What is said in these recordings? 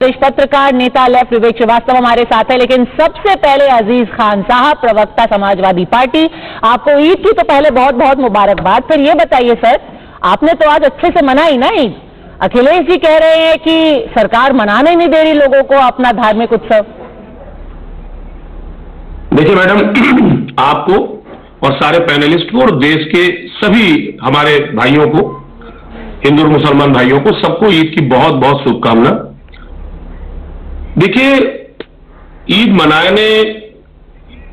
वरिष्ठ पत्रकार नेता लेफ्ट विवेक श्रीवास्तव हमारे साथ है, लेकिन सबसे पहले अजीज खान साहब, प्रवक्ता समाजवादी पार्टी, आपको ईद की तो पहले बहुत बहुत मुबारकबाद। फिर ये बताइए सर, आपने तो आज अच्छे से मनाई ना ईद? अखिलेश जी कह रहे हैं कि सरकार मनाने नहीं दे रही लोगों को अपना धार्मिक उत्सव। देखिए मैडम, आपको और सारे पैनलिस्ट को और देश के सभी हमारे भाइयों को, हिंदू और मुसलमान भाइयों को, सबको ईद की बहुत बहुत शुभकामना। देखिए, ईद मनाने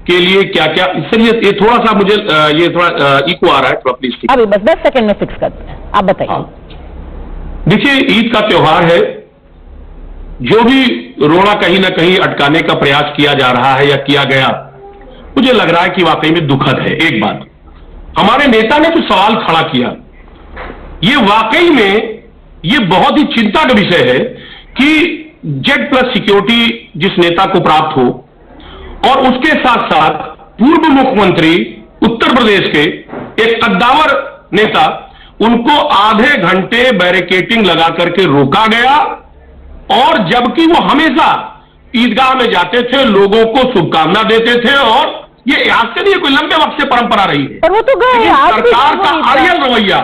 के लिए क्या क्या, सर ये थोड़ा सा मुझे ये थोड़ा इको आ रहा है, थोड़ा प्लीज। अभी बस 10 सेकंड में फिक्स करते हैं, आप बताइए। देखिए, ईद का त्योहार है, जो भी रोड़ा कहीं ना कहीं अटकाने का प्रयास किया जा रहा है या किया गया, मुझे लग रहा है कि वाकई में दुखद है। एक बात, हमारे नेता ने जो सवाल खड़ा किया, ये वाकई में ये बहुत ही चिंता का विषय है कि Z+ सिक्योरिटी जिस नेता को प्राप्त हो और उसके साथ साथ पूर्व मुख्यमंत्री उत्तर प्रदेश के एक कद्दावर नेता, उनको आधे घंटे बैरिकेडिंग लगा करके रोका गया, और जबकि वो हमेशा ईदगाह में जाते थे, लोगों को शुभकामना देते थे, और ये आज से नहीं, कोई लंबे वक्त से परंपरा रही है। पर वो तो गए, सरकार का अड़ियल रवैया।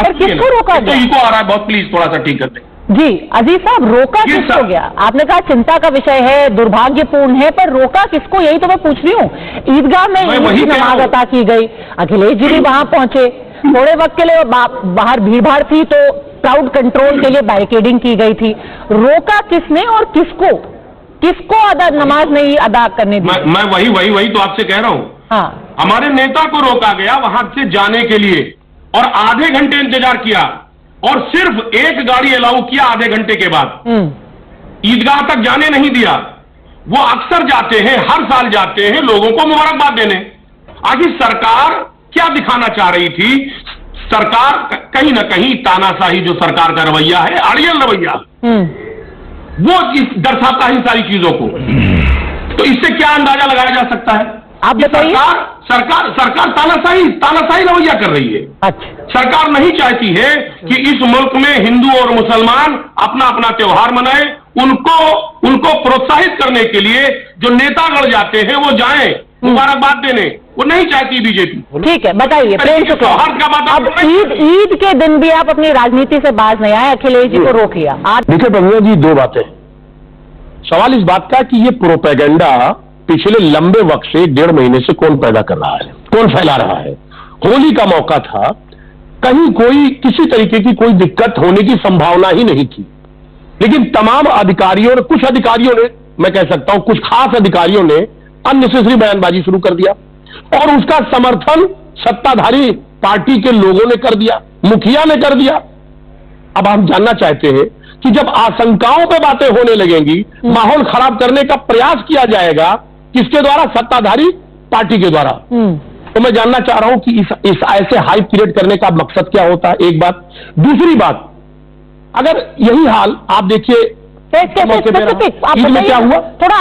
किसको रोका गया? तो इको आ रहा है बहुत, प्लीज थोड़ा सा ठीक कर दें। जी अजीज साहब, रोका किसको गया? आपने कहा चिंता का विषय है, दुर्भाग्यपूर्ण है, पर रोका किसको, यही तो मैं पूछ रही हूँ। ईदगाह में ईद की नमाज अता की गई, अखिलेश जी भी वहां पहुंचे, थोड़े वक्त के लिए बाहर भीड़ भाड़ थी तो क्राउड कंट्रोल के लिए बैरिकेडिंग की गई थी। रोका किसने और किसको नमाज नहीं अदा करने दी? मैं वही तो आपसे कह रहा हूँ। हाँ, हमारे नेता को रोका गया वहां से जाने के लिए, और आधे घंटे इंतजार किया, और सिर्फ एक गाड़ी अलाउ किया आधे घंटे के बाद। ईदगाह तक जाने नहीं दिया। वो अक्सर जाते हैं, हर साल जाते हैं लोगों को मुबारकबाद देने। आखिर सरकार क्या दिखाना चाह रही थी? सरकार कहीं ना कहीं तानाशाही जो सरकार का रवैया है, अड़ियल रवैया, वो दर्शाता है इन सारी चीजों को। तो इससे क्या अंदाजा लगाया जा सकता है? आप बताइए। सरकार तानाशाही रवैया कर रही है। अच्छा, सरकार नहीं चाहती है कि इस मुल्क में हिंदू और मुसलमान अपना अपना त्योहार मनाएं। उनको प्रोत्साहित करने के लिए जो नेतागण जाते हैं वो जाएं मुबारकबाद देने, वो नहीं चाहती बीजेपी। ठीक है, बताइए प्रेम शुक्ला। अब ईद के दिन भी आप अपनी राजनीति से बाज नहीं आए, अखिलेश जी को रोक लिया। देखिए पंडित जी, दो बातें। सवाल इस बात का कि ये प्रोपेगेंडा पिछले लंबे वक्त से, 1.5 महीने से कौन पैदा कर रहा है, कौन फैला रहा है? होली का मौका था, कहीं कोई किसी तरीके की कोई दिक्कत होने की संभावना ही नहीं थी, लेकिन तमाम अधिकारियों ने, कुछ अधिकारियों ने, मैं कह सकता हूं कुछ खास अधिकारियों ने अननेसेसरी बयानबाजी शुरू कर दिया, और उसका समर्थन सत्ताधारी पार्टी के लोगों ने कर दिया, मुखिया ने कर दिया। अब हम जानना चाहते हैं कि जब आशंकाओं पे बातें होने लगेंगी, माहौल खराब करने का प्रयास किया जाएगा, किसके द्वारा? सत्ताधारी पार्टी के द्वारा। तो मैं जानना चाह रहा हूं कि इस ऐसे हाइप क्रिएट करने का मकसद क्या होता है? एक बात। दूसरी बात, अगर यही हाल आप देखिए ईद में क्या हुआ, थोड़ा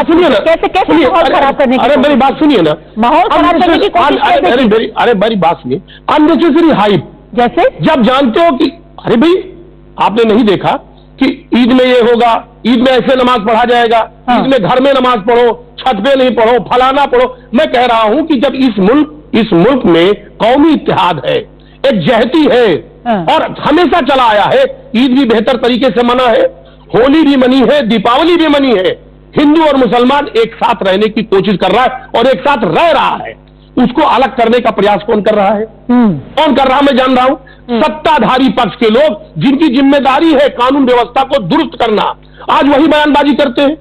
सुनिए ना, कैसे माहौल खराब करने की? अरे मेरी बात सुनिए ना, माहौल खराब करने की कोशिश। अरे मेरी बात सुनिए। अननेसेसरी हाइप, जैसे जब जानते हो कि अरे भाई आपने नहीं देखा कि ईद में ये होगा, ईद में ऐसे नमाज पढ़ा जाएगा, ईद में घर में नमाज पढ़ो, छत पे नहीं पढ़ो, फलाना पढ़ो। मैं कह रहा हूं कि जब इस मुल्क में कौमी इत्तेहाद है, एक जहती है, और हमेशा चला आया है, ईद भी बेहतर तरीके से मना है, होली भी मनी है, दीपावली भी मनी है, हिंदू और मुसलमान एक साथ रहने की कोशिश कर रहा है और एक साथ रह रहा है। उसको अलग करने का प्रयास कौन कर रहा है? कौन कर रहा है? मैं जान रहा हूं, सत्ताधारी पक्ष के लोग, जिनकी जिम्मेदारी है कानून व्यवस्था को दुरुस्त करना, आज वही बयानबाजी करते हैं।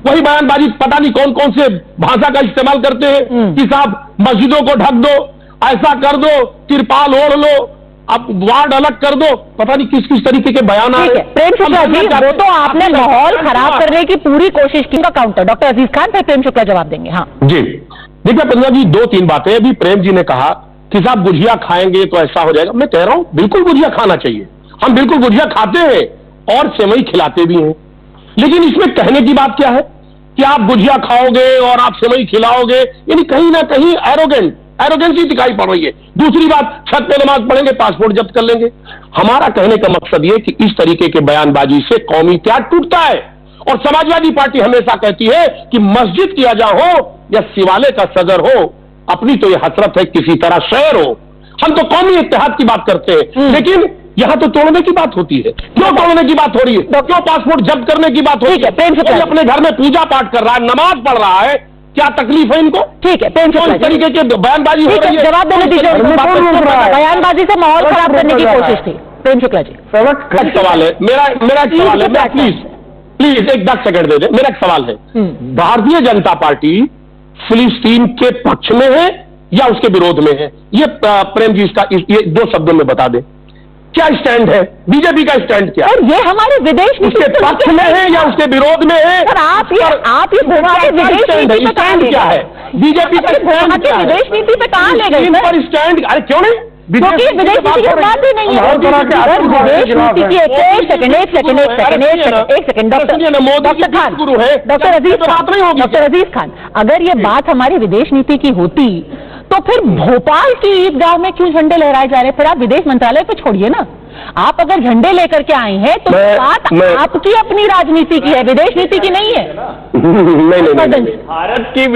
वही बयानबाजी पता नहीं कौन कौन से भाषा का इस्तेमाल करते हैं कि साहब मस्जिदों को ढक दो, ऐसा कर दो, तिरपाल ओढ़ लो, अब वार्ड अलग कर दो, पता नहीं किस किस तरीके के बयान आए। प्रेम शुक्ला जी, वो तो आपने माहौल खराब करने की पूरी कोशिश की का काउंटर। डॉक्टर अजीज खान, फिर प्रेम शुक्ला जवाब देंगे। हाँ जी, देखिए पंडित जी, 2-3 बातें। अभी प्रेम जी ने कहा कि साहब गुजिया खाएंगे तो ऐसा हो जाएगा। मैं कह रहा हूं बिल्कुल गुजिया खाना चाहिए, हम बिल्कुल गुजिया खाते हैं और सेवई खिलाते भी हैं, लेकिन इसमें कहने की बात क्या है कि आप गुजिया खाओगे और आप सेवई खिलाओगे, यानी कहीं ना कहीं एरोगेंट, एरोगेंसी दिखाई पड़ रही है। दूसरी बात, छत पे नमाज पढ़ेंगे, पासपोर्ट जब्त कर लेंगे। हमारा कहने का मकसद ये कि इस तरीके के बयानबाजी से कौमी इत्तेहाद टूटता है। और समाजवादी पार्टी हमेशा कहती है कि मस्जिद की अजा हो या शिवालय का सदर हो, अपनी तो ये हसरत है किसी तरह शहर हो। हम तो कौमी इत्तेहाद की बात करते हैं, लेकिन यहां तो तोड़ने की बात होती है। क्यों तोड़ने की बात हो रही है? क्यों पासपोर्ट जब्त करने की बात हो रही है? कोई अपने घर में पूजा पाठ कर रहा है, नमाज पढ़ रहा है, क्या तकलीफ है इनको? ठीक है, तो इस तरीके के बयानबाजी हो रही है। जवाब देने दीजिए। बयानबाजी से माहौल खराब करने की कोशिश थी। प्रेम शुक्ला जी, एक सवाल है मेरा एक सवाल है, मैं प्लीज एक 10 सेकंड दे दे। मेरा एक सवाल है, भारतीय जनता पार्टी फिलिस्तीन के पक्ष में है या उसके विरोध में है? ये प्रेम जी इसका ये 2 शब्दों में बता दे, क्या स्टैंड है बीजेपी का? स्टैंड क्या है? और ये हमारे विदेश नीति उसके पक्ष में है या उसके विरोध में है? सर, आप ये घुमा के विदेश नीति पे कहां ले क्या है? बीजेपी का स्टैंड क्या है? विदेश नीति पे कहां ले गए इन पर स्टैंड? अरे क्यों नहीं? क्योंकि विदेश नीति की बात ही नहीं है। विदेश नीति की एक सेकंड डॉक्टर अजीज खान, अगर ये बात हमारी विदेश नीति की होती तो फिर भोपाल की ईदगाह में क्यों झंडे लहराए जा रहे? फिर आप विदेश मंत्रालय पे छोड़िए ना। आप अगर झंडे लेकर के आए हैं तो बात आपकी अपनी राजनीति की है, विदेश नीति की नहीं है। नहीं, भारत की